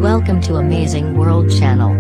Welcome to Amazing World Channel.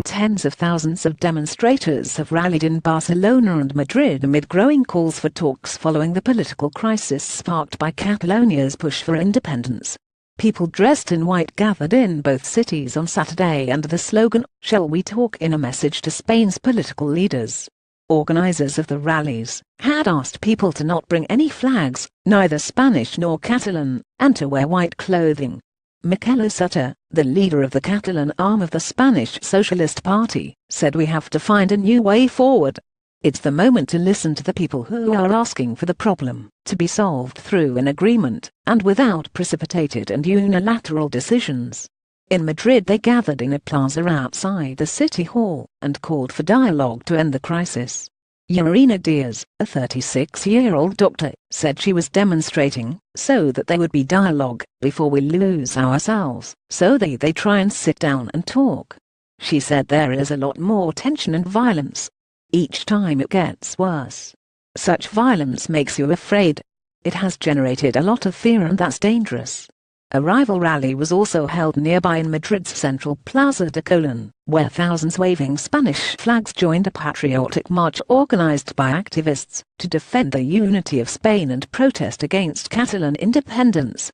Tens of thousands of demonstrators have rallied in Barcelona and Madrid amid growing calls for talks following the political crisis sparked by Catalonia's push for independence. People dressed in white gathered in both cities on Saturday under the slogan, "Shall we talk?" in a message to Spain's political leaders. Organisers of the rallies had asked people to not bring any flags, neither Spanish nor Catalan, and to wear white clothing. Miquel Iceta, the leader of the Catalan arm of the Spanish Socialist Party, said we have to find a new way forward. It's the moment to listen to the people who are asking for the problem to be solved through an agreement, and without precipitated and unilateral decisions. In Madrid they gathered in a plaza outside the city hall and called for dialogue to end the crisis. Irina Diaz, a 36-year-old doctor, said she was demonstrating so that there would be dialogue before we lose ourselves, so they try and sit down and talk. She said there is a lot more tension and violence. Each time it gets worse. Such violence makes you afraid. It has generated a lot of fear, and that's dangerous. A rival rally was also held nearby in Madrid's central Plaza de Colón, where thousands waving Spanish flags joined a patriotic march organized by activists to defend the unity of Spain and protest against Catalan independence.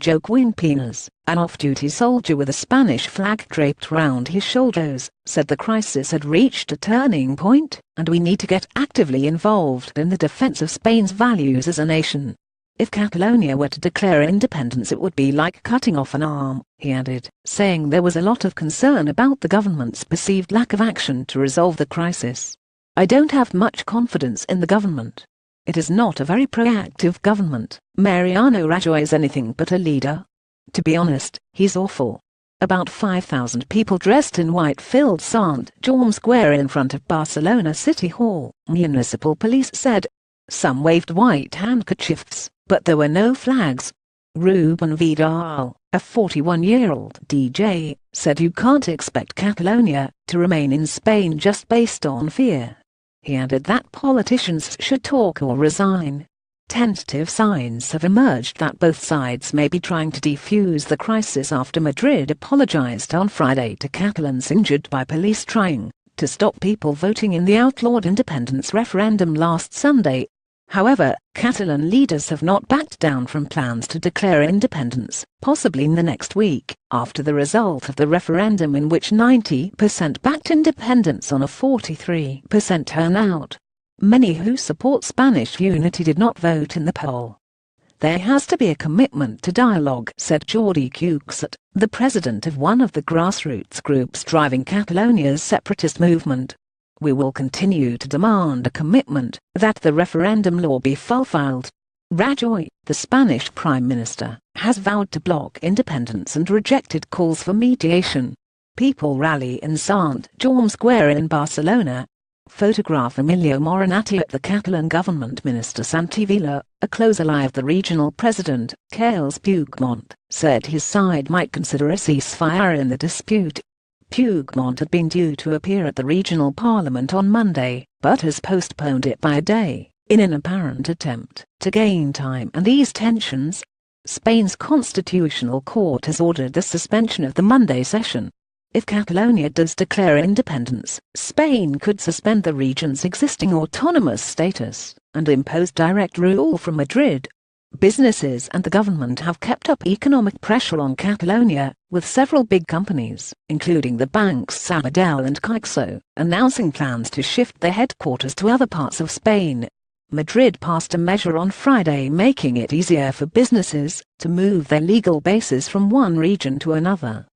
Joaquin Pinas, an off-duty soldier with a Spanish flag draped round his shoulders, said the crisis had reached a turning point, and we need to get actively involved in the defense of Spain's values as a nation. If Catalonia were to declare independence, it would be like cutting off an arm, he added, saying there was a lot of concern about the government's perceived lack of action to resolve the crisis. I don't have much confidence in the government. It is not a very proactive government. Mariano Rajoy is anything but a leader. To be honest, he's awful. About 5,000 people dressed in white filled Sant Jaume Square in front of Barcelona City Hall, municipal police said. Some waved white handkerchiefs, but there were no flags. Ruben Vidal, a 41-year-old DJ, said you can't expect Catalonia to remain in Spain just based on fear. He added that politicians should talk or resign. Tentative signs have emerged that both sides may be trying to defuse the crisis after Madrid apologized on Friday to Catalans injured by police trying to stop people voting in the outlawed independence referendum last Sunday. However, Catalan leaders have not backed down from plans to declare independence, possibly in the next week, after the result of the referendum in which 90% backed independence on a 43% turnout. Many who support Spanish unity did not vote in the poll. There has to be a commitment to dialogue, said Jordi Cuixart, the president of one of the grassroots groups driving Catalonia's separatist movement. We will continue to demand a commitment that the referendum law be fulfilled. Rajoy, the Spanish prime minister, has vowed to block independence and rejected calls for mediation. People rally in Sant Jaume Square in Barcelona. Photograph Emilio Moronati at the Catalan government minister Santi Vila, a close ally of the regional president, Carles Puigdemont, said his side might consider a ceasefire in the dispute. Puigdemont had been due to appear at the regional parliament on Monday, but has postponed it by a day, in an apparent attempt to gain time and ease tensions. Spain's constitutional court has ordered the suspension of the Monday session. If Catalonia does declare independence, Spain could suspend the region's existing autonomous status and impose direct rule from Madrid. Businesses and the government have kept up economic pressure on Catalonia, with several big companies, including the banks Sabadell and CaixaBank, announcing plans to shift their headquarters to other parts of Spain. Madrid passed a measure on Friday making it easier for businesses to move their legal bases from one region to another.